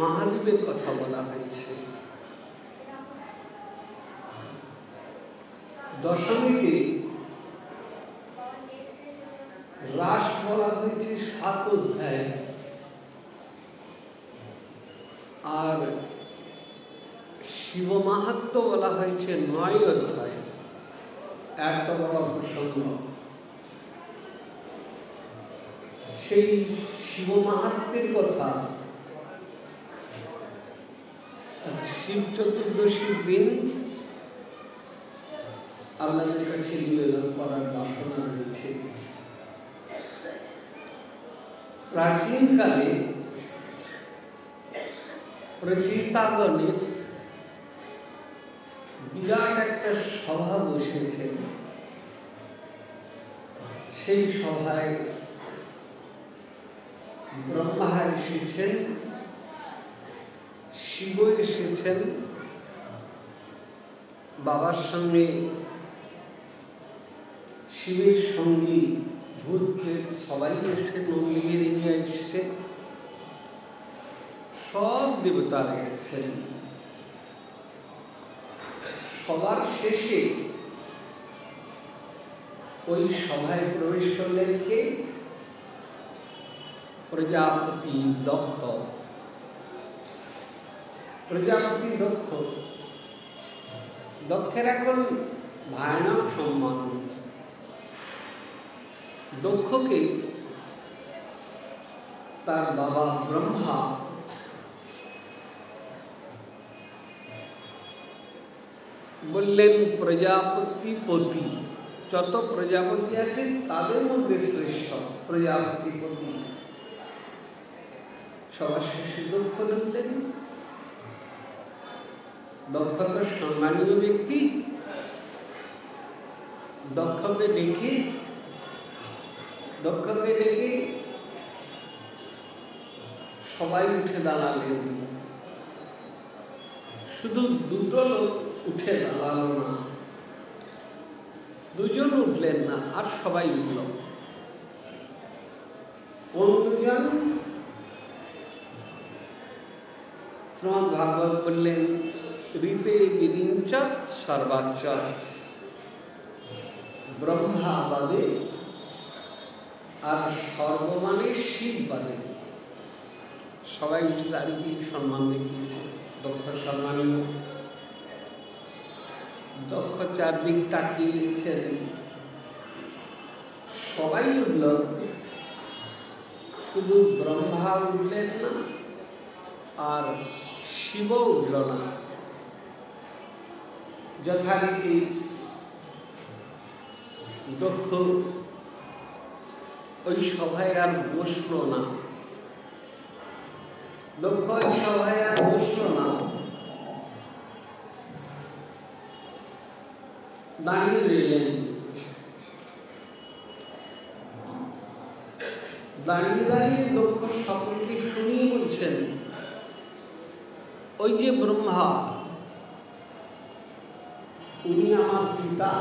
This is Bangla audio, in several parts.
महादेवेर कथा बला हয়েছে। दशमीते रास बला हয়েছে 7 अध्याय और शिव माहात्म्य बला हয়েছে 9 अध्याय। एत बड़ प्रसंग সেই শিব মাহাত্ম্যের কথা শিব চতুর্দশীর দিন আপনাদের কাছে নিবেদন করার বাসনা রয়েছে। প্রাচীনকালে প্রচেতাগণের বিরাট একটা সভা বসেছে। সেই সভায় ब्रह्मा एसेছেন, शिव एसेছেন, बाबार संगे शिवेर संगी भूत प्रेत सबाई एসে नंदीगिरी নিয়ে এসেছে, सब देवतारा এসেছেন। সবার শেষে ওই সভায় প্রবেশ করলেন কে? प्रजापति दक्ष। प्रजापति दक्ष दक्षेर एखन भयानक सम्मान। दक्ष के तार बाबा ब्रह्मा बोललेन प्रजापति पति, যত प्रजापति আছে তাদের মধ্যে শ্রেষ্ঠ प्रजापति पति। সবার শেষে দক্ষ বললেন, দক্ষ তো সম্মানীয় ব্যক্তি, দক্ষকে ডেকে সবাই উঠে দাঁড়ালেন। শুধু দুটো লোক উঠে দাঁড়ালো না, দুজন উঠলেন না, আর সবাই উঠল। কোন দুজন? श्रीमद् भागवत बोलें ऋते विरिंचत सर्वाच्चत, ब्रह्मा बादे और सर्वमाने शिव बादे सबाई उठे दाঁড়িয়ে सम्मान দেখিয়েছে। दक्ष सम्मानीय। दक्ष चारदिक ताकिয়ে দেখছেন, সবাই উঠল, শুধু ব্রহ্মা উঠলেন না और शिव उठल ना। यथारीति दक्ष ওই সভায় আর বসল না। দক্ষ ওই সভায় আর বসল না, দাঁড়িয়ে রইলেন। দাঁড়িয়ে দাঁড়িয়ে দক্ষ সকলকে শুনিয়ে বলছেন, ওই যে ব্রহ্মা, উনি আমার পিতা,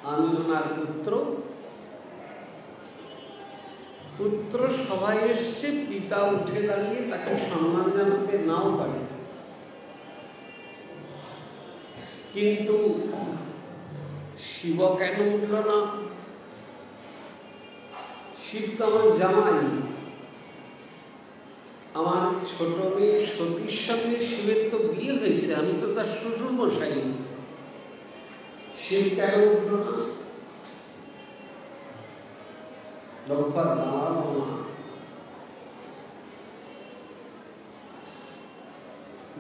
আমি ওনার পুত্র। পুত্র সভায় এসছে, পিতা উঠে দাঁড়িয়ে তাকে সম্মান জানাতে নাও পারে, কিন্তু শিব কেন উঠল না? শিব তো আমার জামাই, আমার ছোট মেয়ে সতীর সঙ্গে শিবের তো বিয়ে হয়েছে, আমি তো তার শ্বশুর মশাই, শিব কেন উঠল না?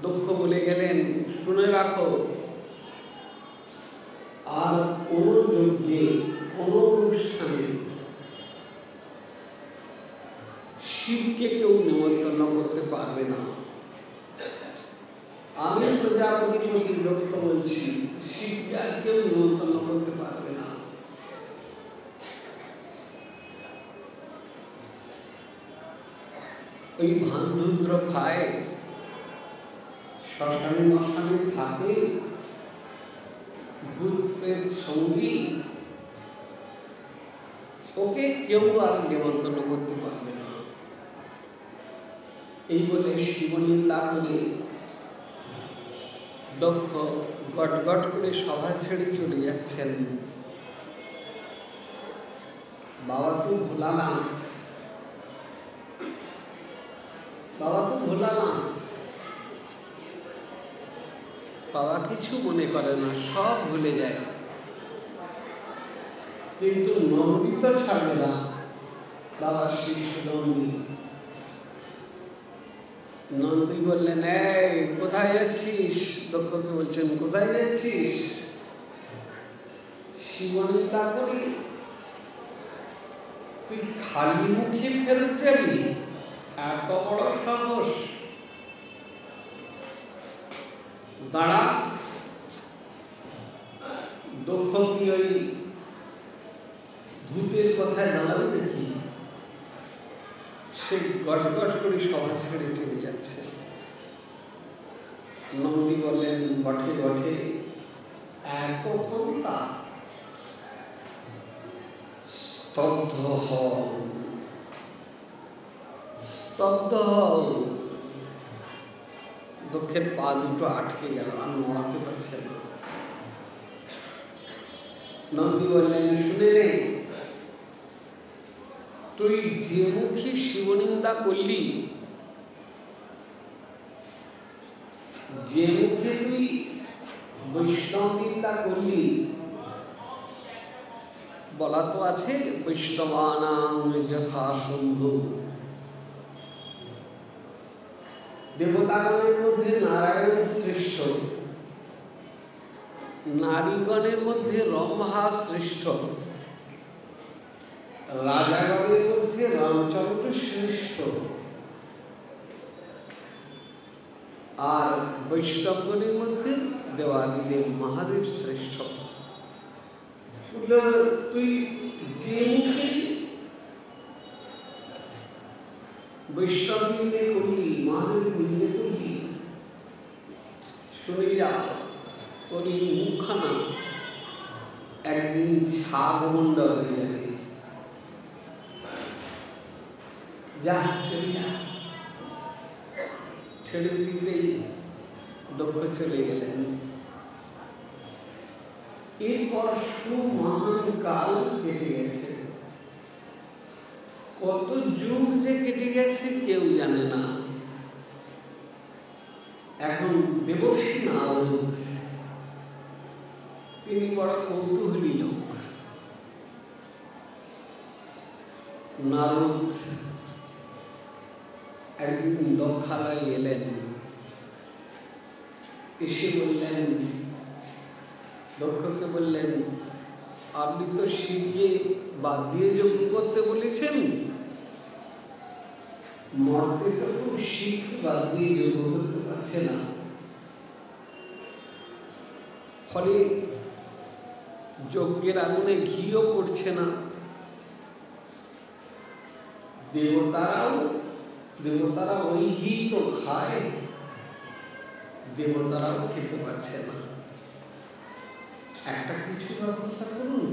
দক্ষ বলে গেলেন, শুনে রাখো, আর কোন যজ্ঞে কোন অনুষ্ঠানে শিবকে কেউ নিমন্ত্রণ করতে পারবে না। আমি প্রজাপতিপতি দক্ষ বলছি, শিবকে আর কেউ নিমন্ত্রণ করতে পারবে না। ওই ভান্ডুদ্র খায়, শ্মশানে মশানে থাকে, ভূতের সঙ্গী, ওকে কেউ আর নিমন্ত্রণ করতে পারবে না। এই বলে শিবনিন্দা করে দক্ষ গট গট করে সভা ছেড়ে চলে যাচ্ছেন। বাবা তো ভোলানাথ, বাবা তো ভোলানাথ, বাবা কিছু মনে করে না, সব ভুলে যায়। কিন্তু নন্দী তো ছাড়বে না, বাবা শিষ্য নন্দী। নন্দী বললেন, এই কোথায় যাচ্ছিস? দক্ষকে বলছেন, কোথায় যাচ্ছিস? শিবনিন্দা করি, তুই খালি মুখে ফেরত যাবি? এত বড় সাহস! দাঁড়া। দক্ষ কি ওই ভূতের কথায় দাঁড়াবে নাকি? সে গট গট করে সভা ছেড়ে চলে যাচ্ছে। নন্দী বললেন, বটে বটে, এত ক্ষমতা, স্তব্ধ হও, স্তব্ধ হও। দক্ষের পা দুটো আটকে গেল, আর নড়াতে পারছে না। নন্দী বললেন, শুনে নে, তুই যে মুখে শিবনিন্দা করলি, যে মুখে তুই বৈষ্ণব নিন্দা করলি, বলা তো আছে বৈষ্ণবানাং যথা শম্ভু। দেবতাগণের মধ্যে নারায়ণ শ্রেষ্ঠ, নারীগণের মধ্যে রম্ভা শ্রেষ্ঠ, রাজাগণের মধ্যে রামচন্দ্র শ্রেষ্ঠ, আর বৈষ্ণবগণের মধ্যে দেবাদিদেব মহাদেব শ্রেষ্ঠ। তুই যে মুখে বৈষ্ণব নিন্দে করলি, মহাদেব নিন্দে করলি, শুনে যা, তোর এই মুখখানা একদিন ছাগ মুন্ডা হয়ে যাবে। যা, চলে যা। ছেড়ে দিতেই দক্ষ চলে গেলেন। এরপর সুমহান কাল কেটে গেছে। কত যুগ যে কেটে গেছে কেউ জানে না। এখন দেবর্ষি নারদ, তিনি বড় কৌতূহলী লোক। নারদ একদিন দক্ষালয়ে এলেন, এসে বললেন, দক্ষকে বললেন, আপনি তো শিবকে বাদ দিয়ে যজ্ঞ করতে বলেছেন, মরতে তো খুব শিখ বাদ দিয়ে যজ্ঞ করতে পারছে না। ফলে যজ্ঞের আগুনে ঘিও পড়ছে না। দেবতারা ওই ঘি তো খায়, দেবতারাও খেতে পারছে না। একটা কিছু ব্যবস্থা করুন।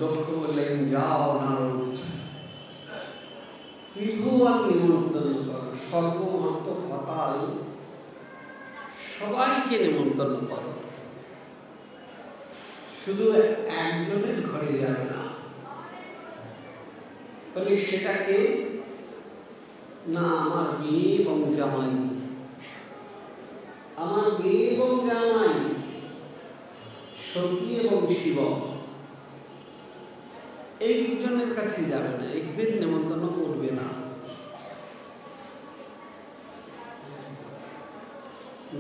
দক্ষ বললেন, যাও নারদ, ত্রিভুবন নিমন্ত্রণ করো, সর্বমত পাতাল সবাইকে নিমন্ত্রণ করো, শুধু একজনের ঘরে যাবে না। বলে সেটাকে না, আমার মেয়ে এবং জামাই, আমার মেয়ে এবং জামাই সতী এবং শিব, এই দুজনের কাছে যাবে না, এদের নিমন্ত্রণ করবে না।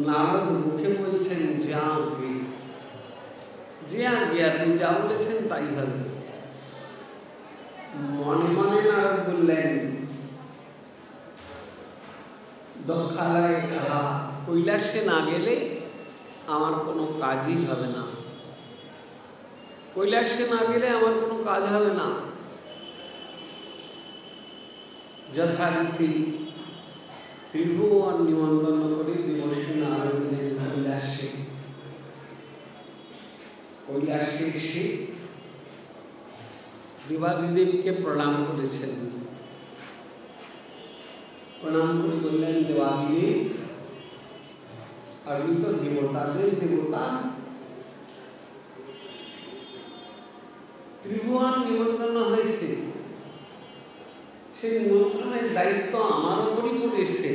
নারদ মুখে বলছেন যা আগে, যে আগে আপনি যা বলেছেন তাই হবে। মনে মনে নারদ বললেন, দক্ষালয়ে কাহা, কৈলাসে না গেলে আমার কোনো কাজই হবে না, কৈলাসে না গেলে আমার কোনো কাজ হবে না। যথারীতি ত্রিভুবন নিমন্ত্রণ করে দেবশ্রী নারদিনের কৈলাসে এসে দেবাদিদেবকে প্রণাম করেছেন। প্রণাম করে বললেন, দেবাদিদেব, আমি তো দেবতাদের দেবতা, ত্রিভুবন নিমন্ত্রণ হয়েছে, সেই নিমন্ত্রণের দায়িত্ব আমার উপরই পড়েছে,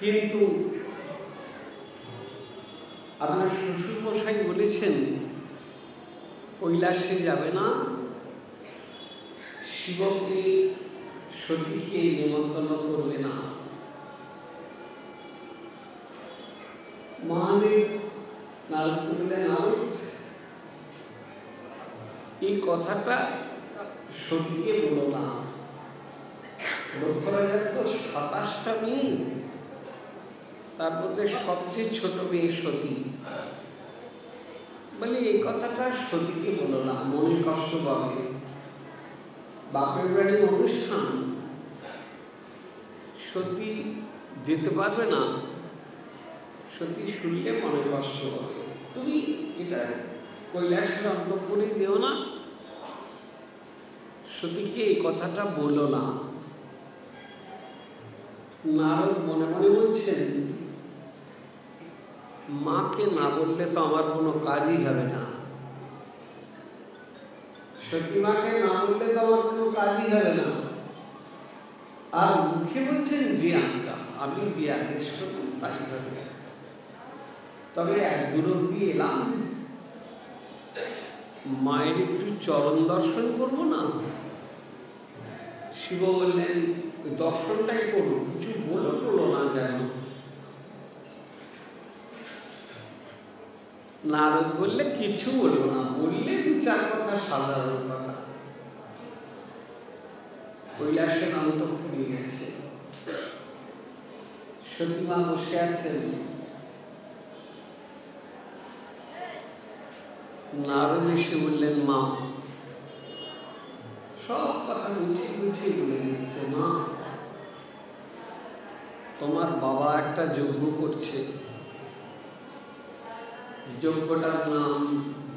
কিন্তু আপনার শ্বশুর মশাই বলেছেন কৈলাসে যাবে না, শিবকে সতীকে নিমন্ত্রণ করবে না। মহাদেব নারদ বললেন, নারদ, এই কথাটা সতীকে বলো না। লক্ষ্য রাজার তো 27টা মেয়ে, তার মধ্যে সবচেয়ে ছোট মেয়ে সতী। বলে এই কথাটা সতীকে বলো না, মনে কষ্ট পাবে। বাপের বাড়ির অনুষ্ঠান, সতী যেতে পারবে না, সতী শুনলে মনে কষ্ট পাবে। তুমি এটা কৈলাসের অন্তঃপুরে যেও না, সতীকে এই কথাটা বলো না। নারদ মনে মনে বলছেন, মাকে না বললে তো আমার কোনো কাজই হবে না, সতী মাকে না বললে তো আমার কোনো কাজই হবে না। আর মুখে বলছেন যে আজ্ঞা, আমি যে আদেশ করব তাই হবে। তবে এক দূর অব্দি এলাম, মায়ের একটু চরণ দর্শন করবো না? শিব বললেন, দর্শনটাই করো, কিছু বলো না যেন। নারদ বললে, কিছু বলবো না, বললে 2-4 কথা, সাধারণ কথা। কৈলাসের অন্তঃপুরে গেছে, সতীমা বসে আছেন। নারদ এসে বললেন, মা, সব কথা গুছিয়ে বলে দিচ্ছে, মা, তোমার বাবা একটা যজ্ঞ করছে, যজ্ঞটার নাম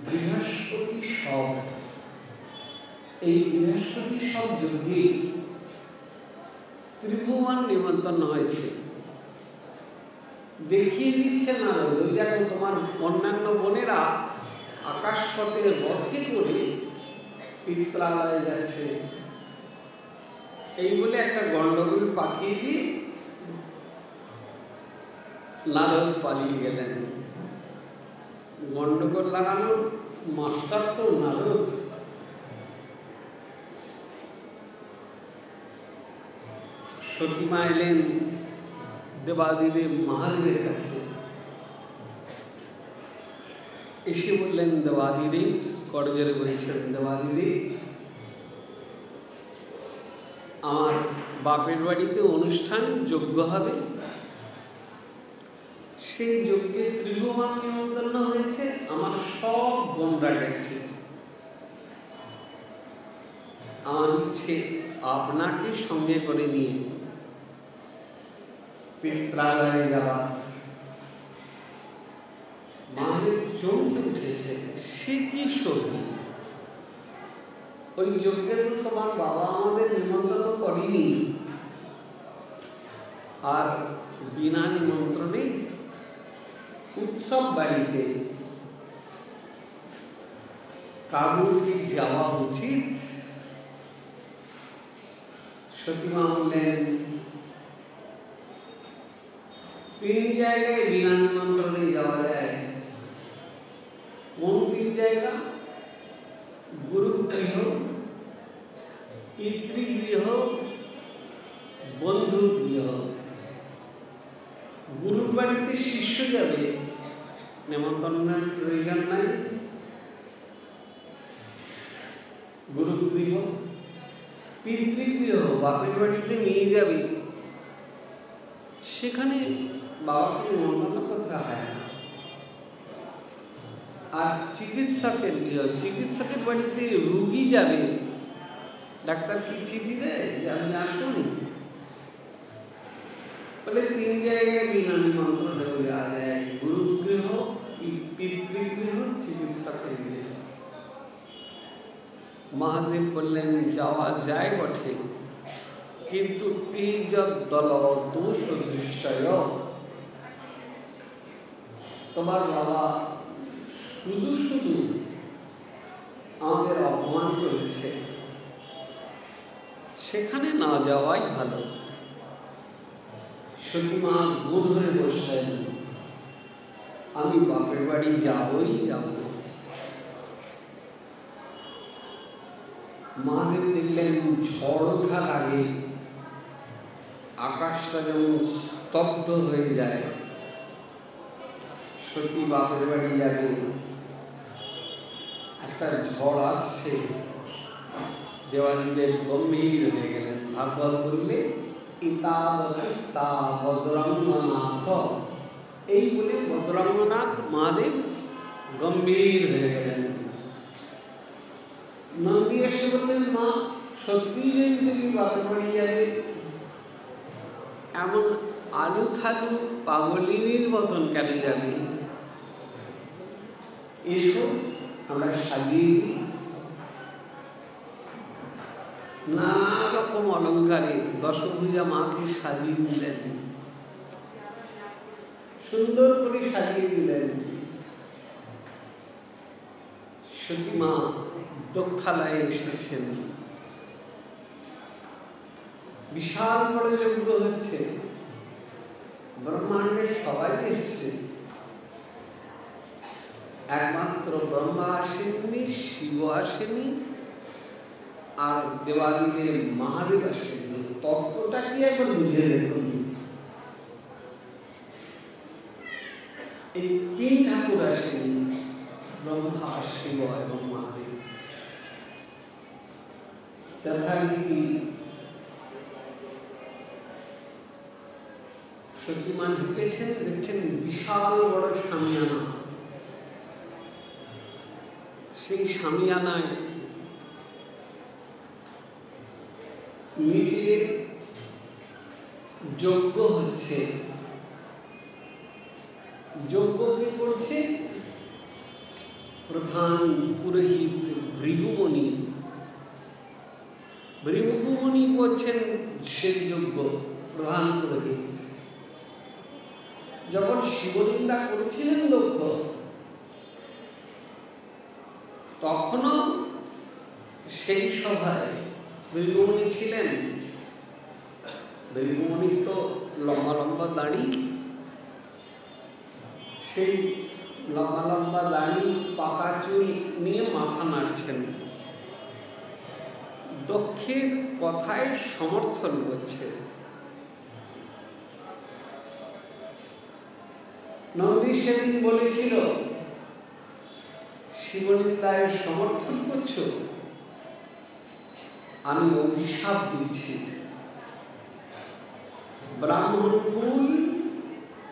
বৃহস্পতি সব। এই বৃহস্পতি সব যজ্ঞে ত্রিভুবন নিমন্ত্রণ হয়েছে। দেখিয়ে দিচ্ছে নারদ, ওই দেখো তোমার অন্যান্য বোনেরা আকাশপথের রথে করে পিত্রালয়ে যাচ্ছে। এই বলে একটা গন্ডগোল পাঠিয়ে দিয়ে নারদ পালিয়ে গেলেন। গন্ডগোল লাগানোর মাস্টার তো নারদ। সতীমা এলেন দেবাদিদেব মহাদেবের কাছে, এসে বললেন, দেবাদিদেব, করজোরে বলছেন, দেবাদিদেব, আমার বাপের বাড়িতে অনুষ্ঠান, যজ্ঞ হবে, সেই যজ্ঞে ত্রিভুবন নিমন্ত্রণ হয়েছে, আমার সব বোনরা গেছে। আমার ইচ্ছে আপনাকে সঙ্গে করে নিয়ে পিত্রালয়ে যাওয়া। মহাদেব চমকে উঠেছে, সে কি সত্যি? ওই যজ্ঞে তো তোমার বাবা আমাদের নিমন্ত্রণ করেনি, আর বিনা নিমন্ত্রণে উৎসব বাড়িতে কারুর কি যাওয়া উচিত? সতীমা বললেন, 3 জায়গায় বিনা নিমন্ত্রণে যাওয়া যায়। কোন 3 জায়গা? গুরুগৃহ, পিতৃগৃহ, বন্ধুগৃহ। গুরুর বাড়িতে শিষ্য যাবে, নেমন্তন্নের প্রয়োজন নাই। গুরুগৃহ, পিতৃগৃহ, বাপের বাড়িতে নিয়ে যাবে, সেখানে বাবাকে নিমন্ত্রণ করতে হয় না। আর চিকিৎসকের গৃহ, চিকিৎসকের বাড়িতে রুগী যাবে, ডাক্তার কি চিঠি দেয় যে আপনি আসুন? বলে 3 জায়গায় বিনা নিমন্ত্রণে যাওয়া যায়, গুরুগৃহ, পিতৃগৃহ, চিকিৎসকের গৃহ। মহাদেব বললেন, যাওয়া যায় বটে, কিন্তু তেজদল দোষ দৃষ্টয়, তোমার বাবা শুধু শুধু আমাদের অপমান করেছে, সেখানে না যাওয়াই ভালো। সতীমা গো ধরে বসলেন, আমি বাপের বাড়ি যাবই যাব। মহাদেব দেখলেন ঝড় ওঠার আগে আকাশটা যেমন স্তব্ধ হয়ে যায়, সতী বাপের বাড়ি যাবে, একটা ঝড় আসছে। দেবাদিদেব গম্ভীর হয়ে গেলেন। ভাগবত বললে, ইতাবতা বজ্রাঙ্গনাথ, এই বলে বজ্রাঙ্গনাথ মহাদেব গম্ভীর হয়ে গেলেন। নন্দী এসে বললেন, মা সত্যি যদি তুমি বাপের বাড়ি যাবে, এমন আলু থালু পাগলিনীর মতন কেন যাবে? এসো আমরা সাজিয়ে দিই। নানা রকম অলঙ্কারে দশভুজা মাকে সাজিয়ে দিলেন, সুন্দর করে সাজিয়ে দিলেন। সতীমা দক্ষালয়ে এসেছেন, বিশাল বড় যজ্ঞ হচ্ছে, ব্রহ্মাণ্ডের সবাই এসছে, একমাত্র ব্রহ্মা আসেননি, শিব আসেনি, আর দেবাদিদেব মহাদেব আসেননি। তত্ত্বটা কি একবার বুঝে দেখুন। এই 3 ঠাকুর আসেনি, ব্রহ্মা, শিব এবং মহাদেব। যথারীতি সতীমা ঢুকেছেন, দেখছেন বিশাল বড় শামিয়ানা। সেই শামিয়ানায় নিচে যজ্ঞ হচ্ছে। যজ্ঞ কি করছে? প্রধান পুরোহিত ভৃগুমণি। ভৃগুমণি করছেন সেই যজ্ঞ, প্রধান পুরোহিত। যখন শিবনিন্দা করেছিলেন দক্ষ, তখনও সেই সভায় ভৃগুমণি ছিলেন। ভৃগুমণির তো লম্বা লম্বা দাড়ি, সেই লম্বা লম্বা দাড়ি, পাকা চুল নিয়ে মাথা নাড়ছেন, দক্ষের কথায় সমর্থন করছে। নন্দী সেদিন বলেছিল শিবনিন্দায় সমর্থন করছো, আমি অভিশাপ দিচ্ছি, ব্রাহ্মণ কুল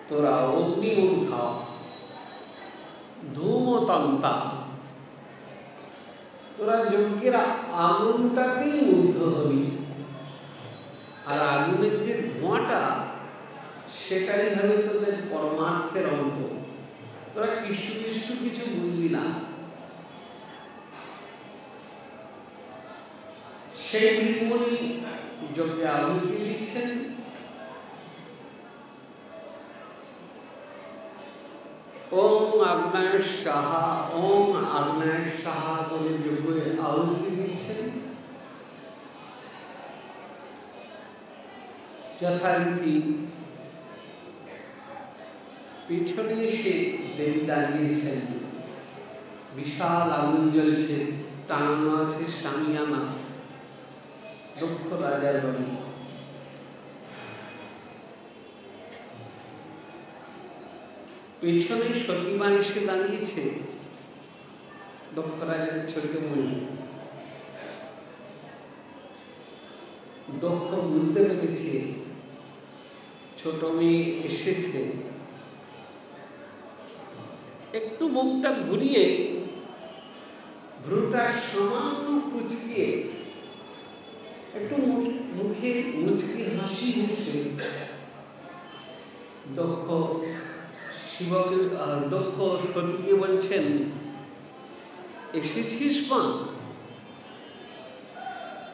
তোরা অগ্নিমুগ্ধা ধূমতন্তা, তোরা যজ্ঞের আগুনটাতেই মুগ্ধ হবি, আর আগুনের যে ধোঁয়াটা সেটাই হবে তোদের পরমার্থের অন্ত। তোরা কৃষ্ণ কৃষ্ণ কিছু বুঝবি না। সেই ভৃগুমণি যজ্ঞে আহুতি দিচ্ছেন। ওম আগ্নেয় সাহা, ওম আগ্নেয় সাহা বলে যজ্ঞে আহুতি দিচ্ছেন। যথারীতি পিছনে এসে দেবী দাঁড়িয়েছেন। বিশাল আগুন জ্বলছে, টানানো আছে সামিয়ানা, দক্ষ রাজার বাড়ি। পেছনে সতীমা এসে দাঁড়িয়েছে, দক্ষ রাজার ছোট মেয়ে। দক্ষ বুঝতে পেরেছে ছোট মেয়ে এসেছে, একটু মুখটা ঘুরিয়ে ভ্রুটা সামান্য কুচকিয়ে একটু মুখে মুচকি হাসি হেসে দক্ষ শিবকে দক্ষ সতীকে বলছেন, এসেছিস মা?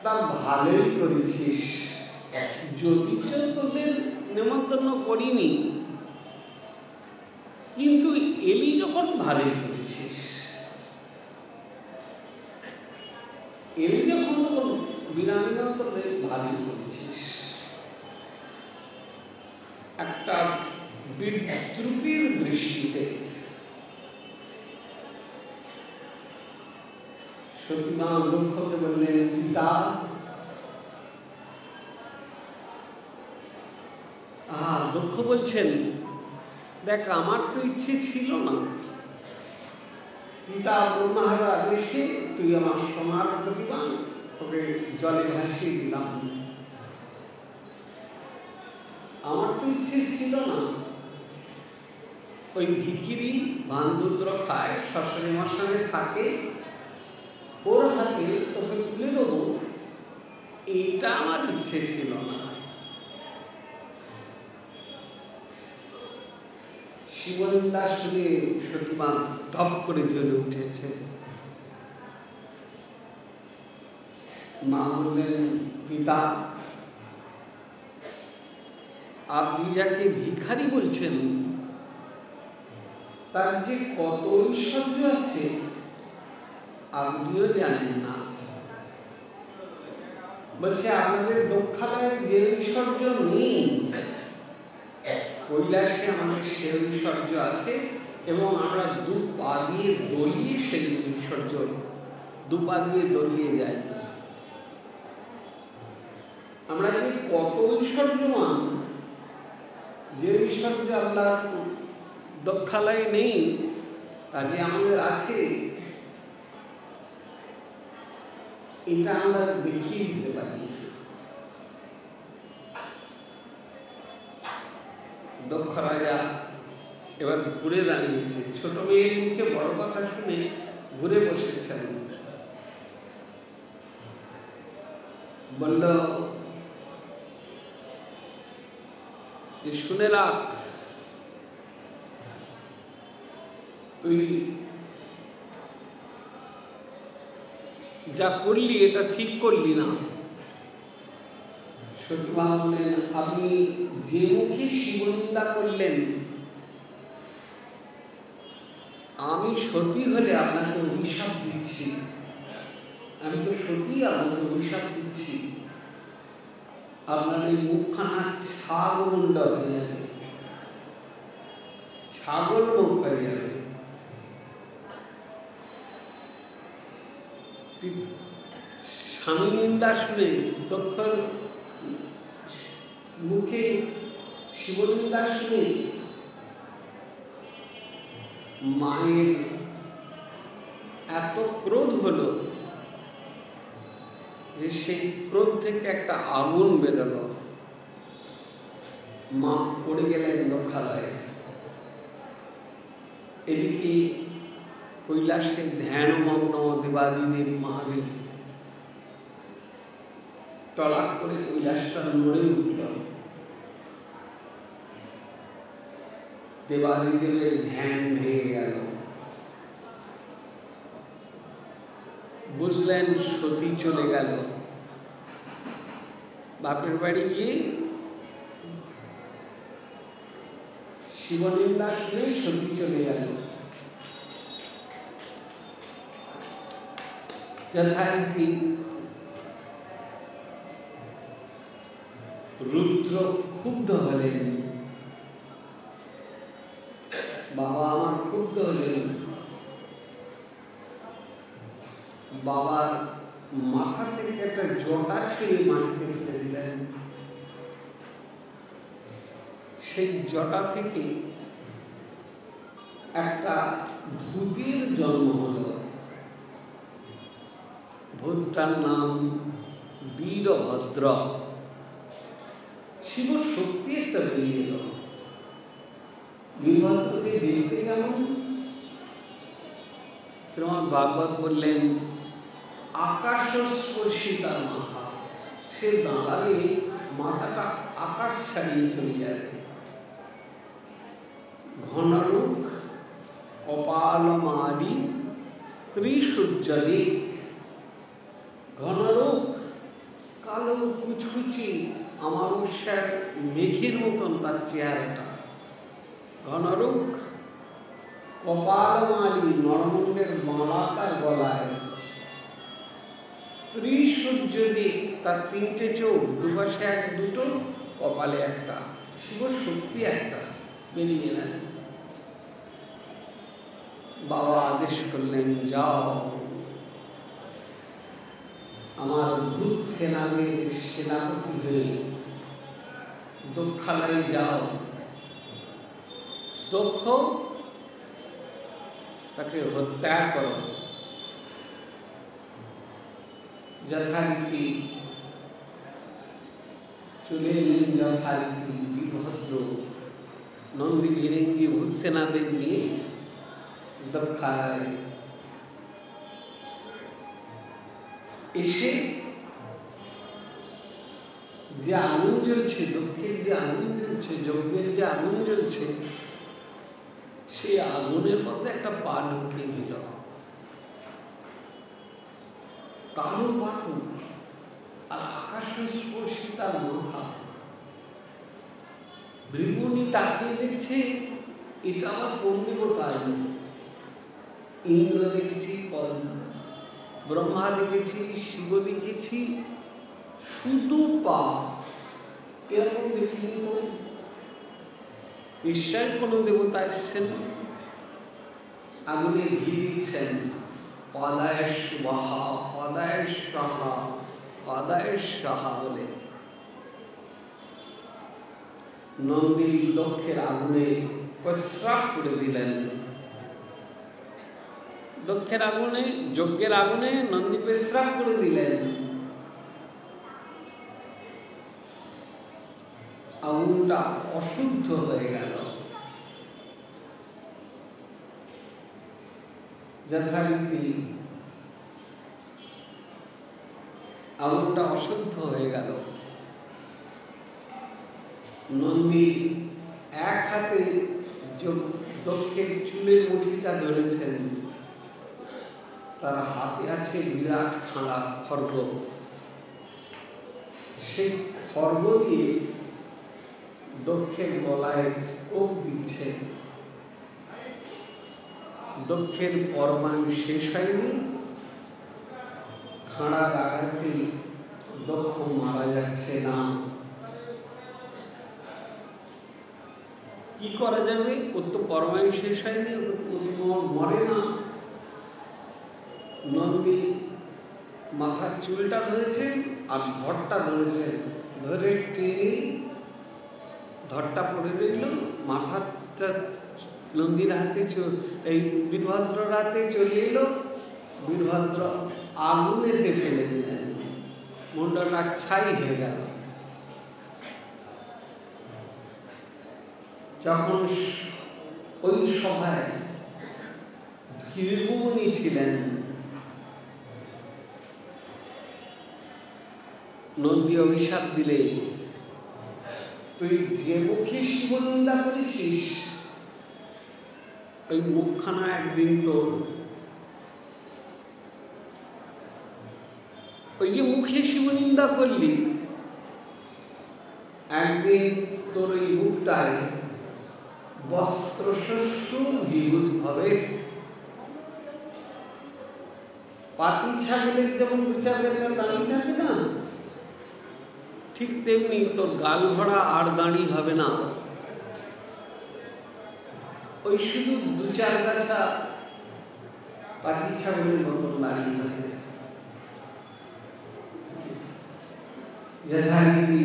তা ভালোই করেছিস, যদিচ তোদের নেমন্তন্ন করিনি, কিন্তু এলি যখন ভালোই করেছিস। এলি যখন তখন বিনা নিমন্ত্রণে ভালোই করেছিস। একটা বিদ্রুপীর দৃষ্টিতে সতীমা দক্ষকে বললেন, পিতা দক্ষ বলছেন, দেখ আমার তো ইচ্ছে ছিল না, পিতা ব্রহ্মার আদেশে তুই আমার সোনার প্রতিমা তোকে জলে ভাসিয়ে দিলাম। আমার তো ইচ্ছে ছিল না, ওই ভিখিরি ভান্ডুদ্র খায়, শ্মশানে মশানে থাকে, ওর হাতে তোকে তুলে দেবো, এটা আমার ইচ্ছে ছিল না। শিবনিন্দা শুনে সতীমা ধপ করে জ্বলে উঠেছে। মা বললেন, পিতা আপনি যাকে ভিখারি বলছেন তার যে কত ঐশ্বর্য আছে আপনিও জানেন না। বলছে, আপনাদের দক্ষালয়ে যে ঐশ্বর্য নেই, কৈলাসে আমাদের সে ঐশ্বর্য আছে, এবং আমরা দু পা দিয়ে দলিয়ে সেই ঐশ্বর্য দু পা দিয়ে দলিয়ে যাই। আমরা যে কত ঐশ্বর্যমান, যে ঐশ্বর্য আল্লাহ দক্ষালয়ে নেই তা যে আমাদের আছে, এটা আমরা দেখিয়ে দিতে পারি। দক্ষ রাজা এবার ঘুরে দাঁড়িয়েছে, ছোট মেয়ের মুখে বড় কথা শুনে ঘুরে বসেছেন। বলল যে, শুনে রাখ, তুই যা করলি এটা ঠিক করলি না। সতীমা বললেন, আপনি যে মুখে শিবনিন্দা করলেন, আমি সতী হলে আপনাকে অভিশাপ দিচ্ছি, আমি তো সতী আপনাকে অভিশাপ দিচ্ছি, আপনার এই মুখখানা ছাগল হয়ে যাবে, ছাগল মুখ হয়ে যাবে। স্বামী নিন্দা শুনে দক্ষর মুখে শিবনিন্দা শুনে মায়ের এত ক্রোধ হলো যে সেই ক্রোধ থেকে একটা আগুন বেরোলো। মা পড়ে গেলেন দক্ষালয়ে। এদিকে কৈলাসে ধ্যানমগ্ন দেবাদিদেব মহাদেব টলাক করে কৈলাসটা নড়ে উঠল। দেবাদিদেবের ধ্যান ভেঙে গেল। বুঝলেন সতী চলে গেল। বাপের বাড়ি গিয়ে শিবনিন্দা শুনে সতী চলে গেল। যথারীতি রুদ্র ক্ষুব্ধ হলেন। বাবা আমার ক্ষুব্ধ হলেন। বাবার মাথা থেকে একটা জটা ছিঁড়ে মাটিতে ফেলে দিলেন। সেই জটা থেকে একটা ভূতের জন্ম হলো। ভূতটার নাম বীরভদ্র। শিব শক্তি একটা বেরিয়ে এলো। বীরভদ্রকে দেখতে কেমন? শ্রীমদ্ ভাগবত বললেন আকাশস্পর্শী তার মাথা। সে দাঁড়ালে মাথাটা আকাশ ছাড়িয়ে চলে যাবে। ঘনরূপ কপালমালি ত্রিসূর্যদিক। ঘনরূপ কালো কুচকুচি অমাবস্যার মেঘের মতন তার চেহারাটা। ঘনরূপ কপালমালি নরমুণ্ডের মালাকার গলায়। ত্রিসূর্যদিক তার তিনটে চোখ, দুপাশে এক দুটো, কপালে একটা। শিব শক্তি একটা বেরিয়ে গেলেন। বাবা আদেশ করলেন যাও আমার ভূত সেনাদের সেনাপতি হয়ে দক্ষালয়ে যাও। দক্ষ তাকে হত্যা করো। যথারীতি চলে এলেন। যথারীতি বীরভদ্র নন্দী বীরেঙ্গি ভূত সেনাদের নিয়ে দক্ষালয়ে এসে যে আগুন জ্বলছে, দক্ষের যে আগুন জ্বলছে, যজ্ঞের যে আগুন জ্বলছে, সেই আগুনের মধ্যে একটা পা ঢুকিয়ে দিল। কালো পাথর আর আকাশস্পর্শী তার মাথা। ভৃগুনি তাকিয়ে দেখছে এটা আমার কোন দেবতা? ইন্দ্র দেখেছি, ব্রহ্মা দেখেছি, শিব দেখেছি, শুধু পা। এরকম দেখিনি তো। নিশ্চয় কোনো দেবতা এসছেন, আগুনে ঘি দিচ্ছেন। পাদায় স্বাহা, পাদায় স্বাহা, পাদায় স্বাহা বলে নন্দী দক্ষের আগুনে প্রস্রাব করে দিলেন। দক্ষের আগুনে, যজ্ঞের আগুনে নন্দী প্রস্রাব করে দিলেন। আগুনটা অশুদ্ধ হয়ে গেল। যথারীতি আগুনটা অশুদ্ধ হয়ে গেল। নন্দী এক হাতে দক্ষের চুলের মুঠিটা ধরেছেন, তার হাতে আছে বিরাট খাঁড়া খড়গ। সেই খড়গ দিয়ে দক্ষের গলায় কোপ দিচ্ছে। দক্ষের পরমাণু শেষ হয়নি, খাঁড়ার আঘাতে দক্ষ মারা যাচ্ছে না। কি করা যাবে? ওর তো পরমাণু শেষ হয়নি, মরে না। নন্দী মাথার চুলটা ধরেছে আর ধরটা ধরেছে, ধরে টেনে ধরটা পড়ে রইল। মাথাটা নন্দীর হাতে, এই বীরভদ্রর হাতে চলে এলো। বীরভদ্র আগুনেতে ফেলে দিলেন, মুন্ডটা ছাই হয়ে গেল। যখন ওই সভায় ভৃগুমুনি ছিলেন, নন্দী অভিশাপ দিলে, তুই যে মুখে শিবনিন্দা করেছিস ওই মুখখানা একদিন তোর, ওই যে মুখে শিবনিন্দা করলি, একদিন তোর ওই মুখটায় বস্ত্রশস্য বিভূত পাতি ছাগলের যেমন বিচার বেচা দাঁড়িয়ে থাকে না, ঠিক তেমনি তোর গাল ভরা আর দাঁড়ি হবে না, ওই শুধু দু চার গাছা পাতি ছাগলের মতন দাঁড়িয়ে হবে। যথারীতি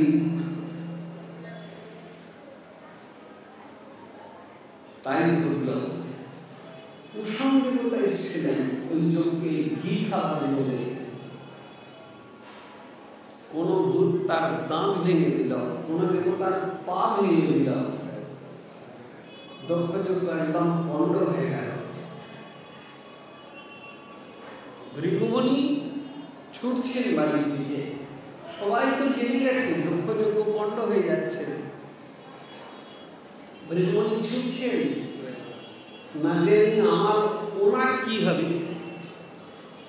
তাই ঘটল। কুষাণ দেবতা এসেছিলেন ওই যজ্ঞে ঘি খাবার বলে, কোন ভূত তার দাঁত ভেঙে দিল, কোন দেবতার পা ভেঙে দিল, দক্ষযজ্ঞ একদম পণ্ড হয়ে গেল। ভৃগুমুনি ছুটছেন বাড়ির দিকে, সবাই তো জেনে গেছে দক্ষযজ্ঞ পণ্ড হয়ে যাচ্ছে। ভৃগুমুনি ছুটছেন, না জেনে আমার ওনার কি হবে,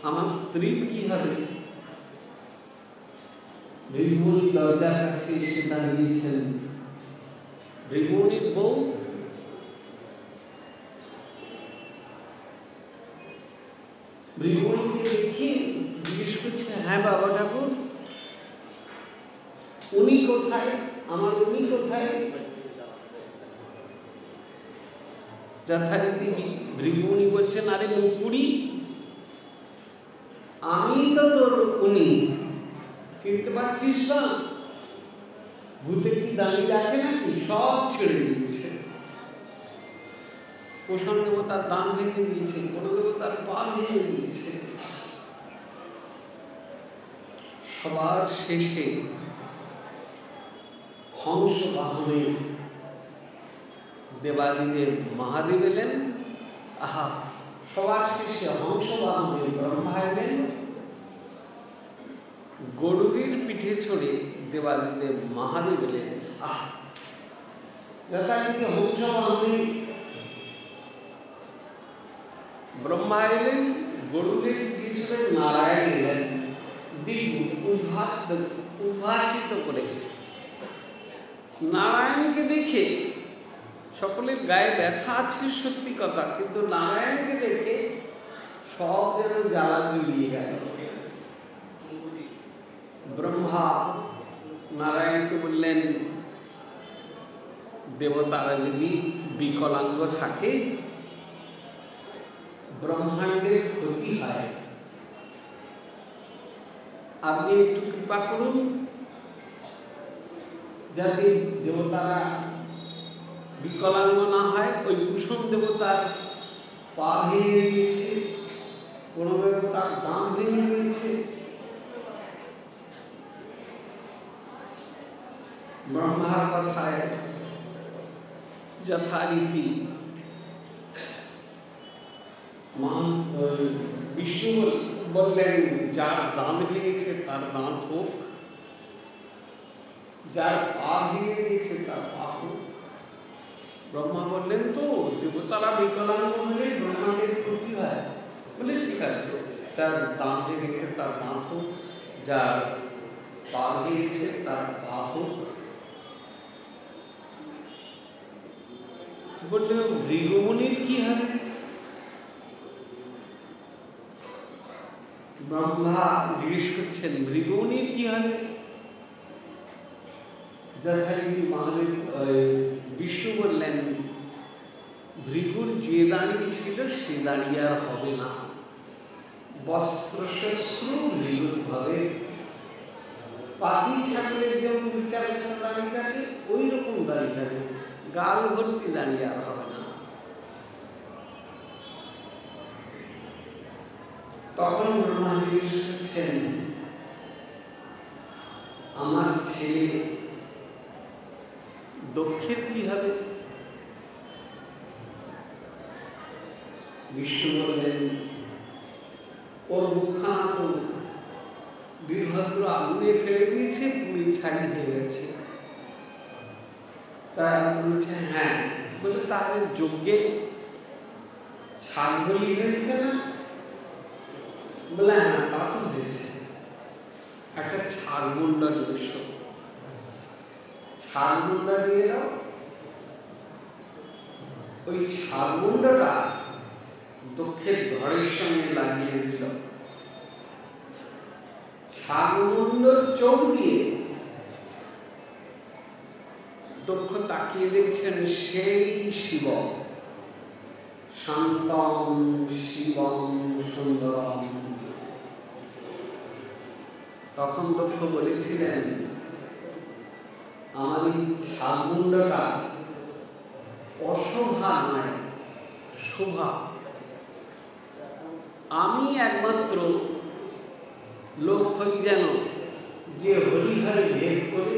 আমার স্ত্রীর কি হবে। ভৃগুমুনি দরজার কাছে এসে দাঁড়িয়েছেন। ভৃগুমুনির বউ ভৃগুমুনিকে দেখে জিজ্ঞেস করছে, হ্যাঁ বাবা ঠাকুর, উনি কোথায়, আমার উনি কোথায়? যথারীতি ভৃগুমুনি বলছেন, আরে মুকুড়ি, আমি তো তোর উনি, চিনতে পারছিস না? ভূতে কি দাঁড়িয়ে রাখে নাকি? সব ছেড়ে দিয়েছে। কুষাণ দেবতার দান ভেঙে দিয়েছে, কোন দেবতার পা ভেঙে দিয়েছে। সবার শেষে হংস বাহনে দেবাদিদেব মহাদেব এলেন। আহা, সবার শেষে হংস বাহনে ব্রহ্মা এলেন, গরুড়ের পিঠে চড়ে দেবাদিদেব মহাদেব এলেন। আহ, যথারীতি হংস বাহনে ব্রহ্মা এলেন, গরুড়ের পিঠে চড়ে নারায়ণ এলেন, দিব্য উদ্ভাসিত করে। নারায়ণকে দেখে সকলের গায়ে ব্যথা আছে সত্যি কথা, কিন্তু নারায়ণকে দেখে সব যেন জ্বালা জুড়িয়ে গেল। ব্রহ্মা নারায়ণকে বললেন, দেবতারা যদি বিকলাঙ্গ থাকে ব্রহ্মাণ্ডের ক্ষতি হয়, আপনি একটু কৃপা করুন যাতে দেবতারা বিকলাঙ্গ না হয়। ওই কুষাণ দেবতার পা ভেঙে দিয়েছে, কোন দেবতার দাঁত ভেঙে দিয়েছে। ব্রহ্মার কথায় যথারীতি বিষ্ণু বললেন, যার দাঁত ভেঙেছে তার দাঁত হোক, যার পা ভেঙে দিয়েছে তার পা হোক। ব্রহ্মা বললেন, তো দেবতারা বিকলাঙ্গ হলে ব্রহ্মাণ্ডের ক্ষতি হয়, বলে ঠিক আছে, যার দাঁত ভেঙেছে তার দাঁত হোক, যার পা ভেঙেছে তার পা হোক। বললে, ভৃগুমুনির কি হবে? ব্রহ্মা জিজ্ঞেস করছেন, ভৃগুমুনির কি হবে? যথারীতি মহাদেব বিষ্ণু বললেন, ভৃগুর যে দাঁড়িয়ে ছিল সে দাঁড়িয়ে আর হবে না, বস্ত্রশস্ত্র ভৃগুর ভাবে। পাতি ছাগলের যেমন বিচার বেচা দাঁড়িয়ে থাকে ওই রকম দাঁড়িয়ে থাকে, গাল ভর্তি দাঁড়িয়ে আর হবে না। তখন ব্রহ্মা জিজ্ঞেস করছেন, আমার ছেলে দক্ষের কি হবে? বিষ্ণু বললেন, ওর মুখখানা তো বীরভদ্র আগুনে ফেলে দিয়েছে, পুড়ে ছাই হয়ে গেছে। তাই বলছে হ্যাঁ। বলে তাহলে যজ্ঞে ছাড় বলি হয়েছে না? বলে হ্যাঁ, তা তো হয়েছে। একটা ছাড় মুন্ডা নিয়ে এসো, ছাড় মুন্ডা নিয়ে দাও। ওই ছাড় মুন্ডাটা দক্ষের ধরের সঙ্গে লাগিয়ে দিল। ছাড় মুন্ডর চোখ দিয়ে দক্ষ তাকিয়ে দেখছেন সেই শিব, শান্তম শিবম সুন্দরম। তখন দক্ষ বলেছিলেন, আমার এই ছাড়মুন্ডটা অশোভা নয়, শোভা। আমি একমাত্র লক্ষ্যই যেন যে হরিহরে ভেদ করে,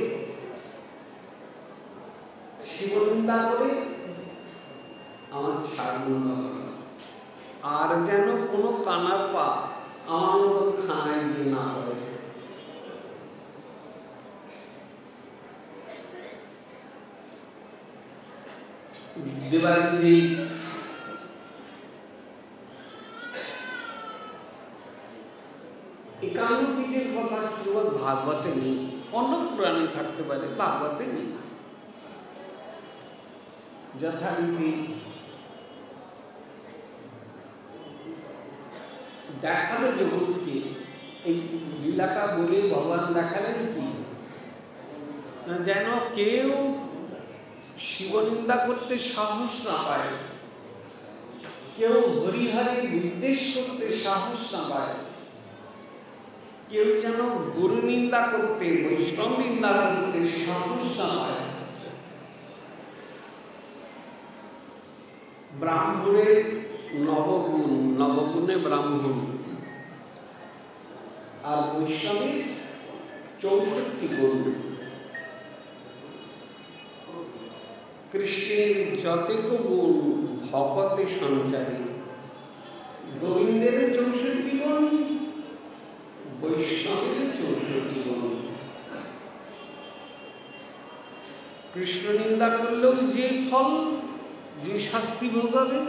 শিবনিন্দা করে আমার ছাড়মুন্ড হল। আর যেন কোনো কানার পা আমার মতন খানায় গিয়ে না হয়। দেবাদিদেবী একান্ন পীঠের কথা শ্রীমদ ভাগবতে নেই, অন্য পুরাণে থাকতে পারে, ভাগবতে নেই। যথারীতি দেখালো জগৎকে। এই লীলাটা বলে ভগবান দেখালেন কি, যেন কেউ শিবনিন্দা করতে সাহস না পায়, কেউ হরিহরে নির্দেশ করতে সাহস না পায়, কেউ যেন গুরু নিন্দা করতে, বৈষ্ণব নিন্দা করতে সাহস না পায়। ব্রাহ্মণের নবগুণ, নবগুণে ব্রাহ্মণ, আর বৈষ্ণবের 64 গুণ। কৃষ্ণের যতেক গুণ ভকতে সঞ্চারী। গোবিন্দের 64 গুণ, বৈষ্ণবের 64 গুণ। কৃষ্ণ নিন্দা করলেও যে ফল, যে শাস্তি ভোগাবে,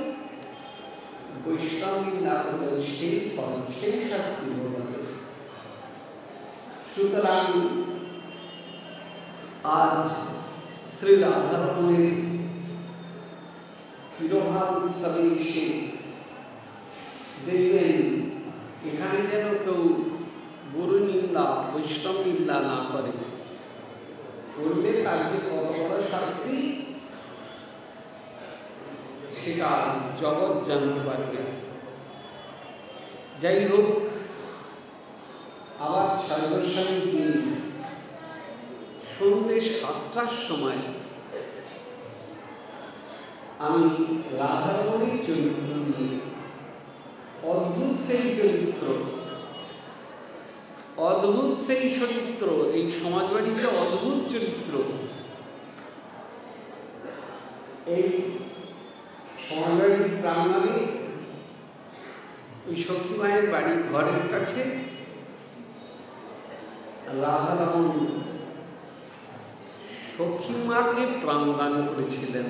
বৈষ্ণব নিন্দা করলেও সেই ফল, সেই শাস্তি ভোগাবে। সুতরাং আজ শ্রী রাধারমণের তিরোভাব উৎসবে এসে দেখবেন এখানে যেন কেউ গুরু নিন্দা, বৈষ্ণব নিন্দা না করে। করলে তার যে কত বড় শাস্তি সেটা জগৎ জানতে পারবে। যাই হোক, আবার 6 বৈশাখের দিন সন্ধ্যে 7টার সময় আমি রাধারমণের চরিত্র নিয়ে, অদ্ভুত সেই চরিত্র, অদ্ভুত সেই চরিত্র, এই সমাজবাড়িতে অদ্ভুত চরিত্র। এই সমাজবাড়ির প্রাঙ্গণে ওই সখী মায়ের বাড়ির ঘরের কাছে রাধারমণ সখী মাকে প্রাণদান করেছিলেন।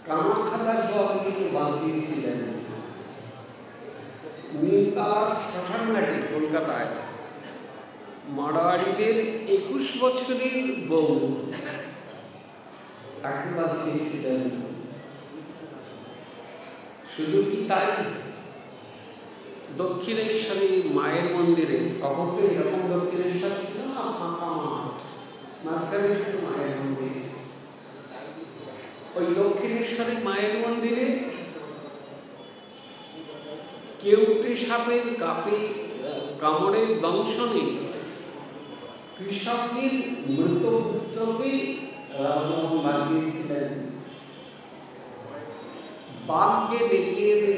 কামাখ্যা সভাপতিকে বাঁচিয়েছিলেন। নীলতলা শ্মশানঘাটি কলকাতায় মারোয়াড়িদের 21 বছরের বউ, তাকে বাঁচিয়েছিলেন। শুধু কি তাই, দক্ষিণেশ্বরী মায়ের মন্দিরে, তখন তো এরকম দক্ষিণেশ্বর ছিল না, ফাঁকা মাঠ, মাঝখানে শুধু মায়ের মন্দির। ওই দক্ষিণেশ্বরী মায়ের মন্দিরে কেউটে সাপের কামড়ের দংশনে কৃষকের মৃত পুত্রকে রাধারমণ বাঁচিয়েছিলেন। বাঘকে ডেকে এনে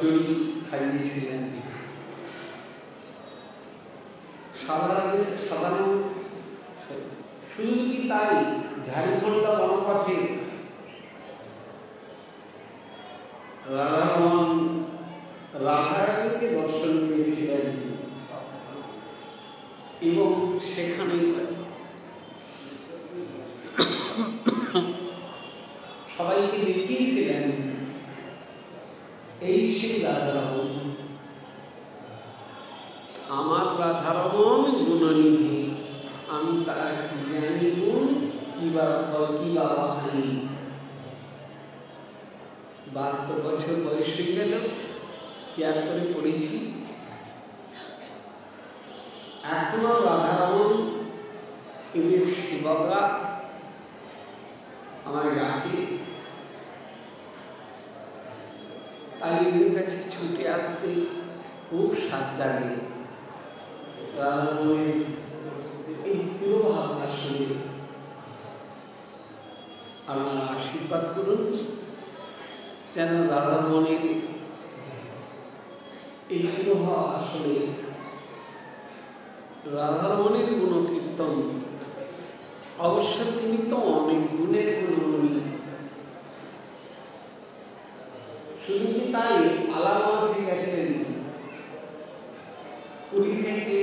চচ্চড়ি খাইয়েছিলেন। সাধারণ শুধু কি তাই, ঝাড়খণ্ড বনপথে রাধারমণ রাধারানীকে দর্শন দিয়েছিলেন এবং সেখানে সবাইকে দেখিয়েছিলেন এই সেই রাধারমণ, আমার রাধারমণ গুণনিধি, আমি তার কি জানি গুণ, কি বাবা হানি। 72 বছর বয়স হয়ে গেল, 73 পড়েছি, এখনো রাধারমণ এদের সেবকরা আমার ডাকে, তাই এদের কাছে ছুটে আসতে খুব সাজ জাগে। রাধারমণের এই তিরোভাবনা শুনে আপনারা আশীর্বাদ করুন যেন রাধারমণের এই তিরোভাব আসলে রাধারমণের গুণকীর্তন। অবশ্য তিনি তো অনেক গুণের গুণী, শুধু কি তাই, আলামতে গেছেন পুরী থেকে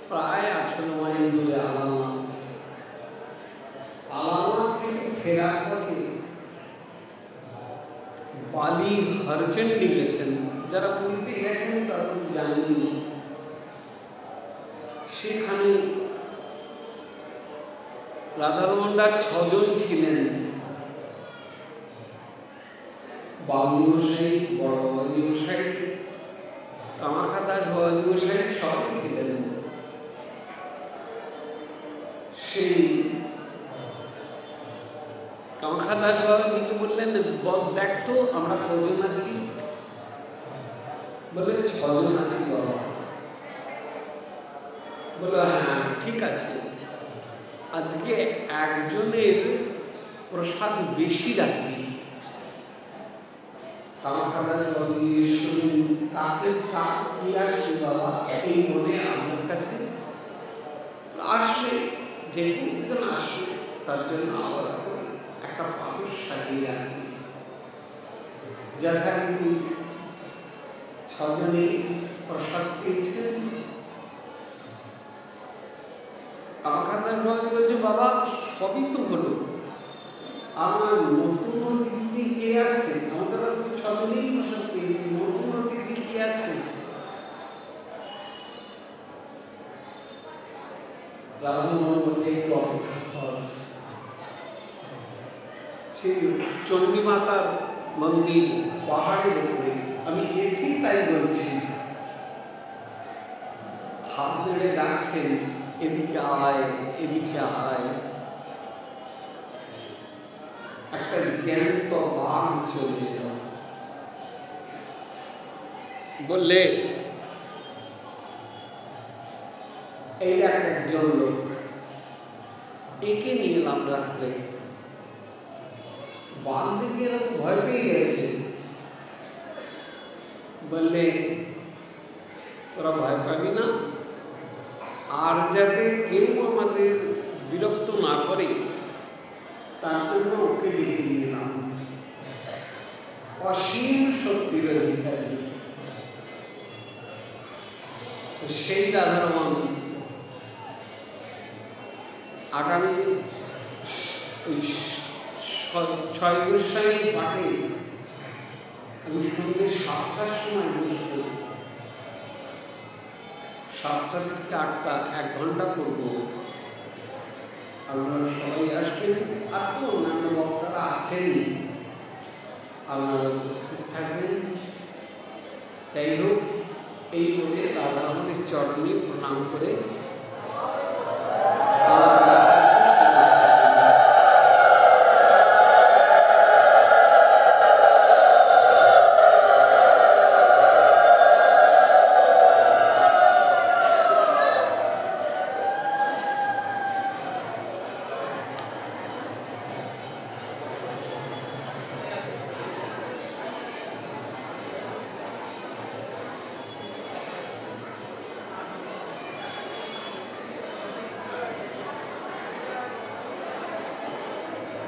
প্রায় 18 মাইল দূরে আলামত থেকে ফেরার পথে বালির হরচণ্ডী গেছেন। যারা পুরীতে গেছেন তারা তো জানেনি, সেখানে রাধারমণরা 6 জন ছিলেন। বাবু গোসাই, বড় বাবু গোসাই, কামাখ্যাদাস বাবু গোসাই সবাই ছিলেন। সেই কামাখ্যাদাস বাবাজিকে বললেন, দেখতো আমরা কজন আছি? বলে 6 জন আছি বাবা। বলল হ্যাঁ ঠিক আছে, আজকে একজনের প্রসাদ বেশি রাখবি। কামাখ্যাদাস বাবাজি শুনলেন, তাকে কি আসবে বাবা? এই মনে আপনার কাছে আসবে, যে কোনদিন আসবে তার জন্য আবার একটা পাপস সাজিয়ে রাখি। যথারীতি 6 জনে প্রসাদ পেয়েছেন। কামাখ্যাদাস বাবাজি বলছে, বাবা সবই তো হলো, আমার নতুন অতিথি কে আছে? আমাদের 6 জনেই প্রসাদ পেয়েছি, নতুন অতিথি কে আছে? রাধারমণ বলতে একটু অপেক্ষা কর। সেই চণ্ডীমাতার মন্দির পাহাড়ের উপরে, আমি গেছি তাই বলছি, হাত ধরে ডাকছেন, এদিকে আয়, এদিকে আয়। একটা জ্যান্ত বাঘ চলে এলো, বললে এই একজন লোক, একে নিয়ে এলাম রাত্রে। বাঘ দেখে এরা তো ভয় পেয়ে গেছে, বললে তোরা ভয় পাবি না, আর যাতে কেউ আমাদের বিরক্ত না করে তার জন্য ওকে ডেকে নিয়ে এলাম। অসীম শক্তির অধিকারী সেই রাধারমণ আগামী 6 গোসাই পাঠে আমি সন্ধ্যে 7টার সময় বসবো, 7টা থেকে 8টা 1 ঘন্টা করব। আপনারা সবাই আসবেন, আর তো অন্যান্য বক্তারা আছেন, আপনারা উপস্থিত থাকবেন। যাই হোক, এই বলে রাধারমণের চরণে প্রণাম করে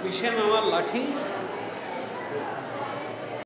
পিষেন আমার লাঠি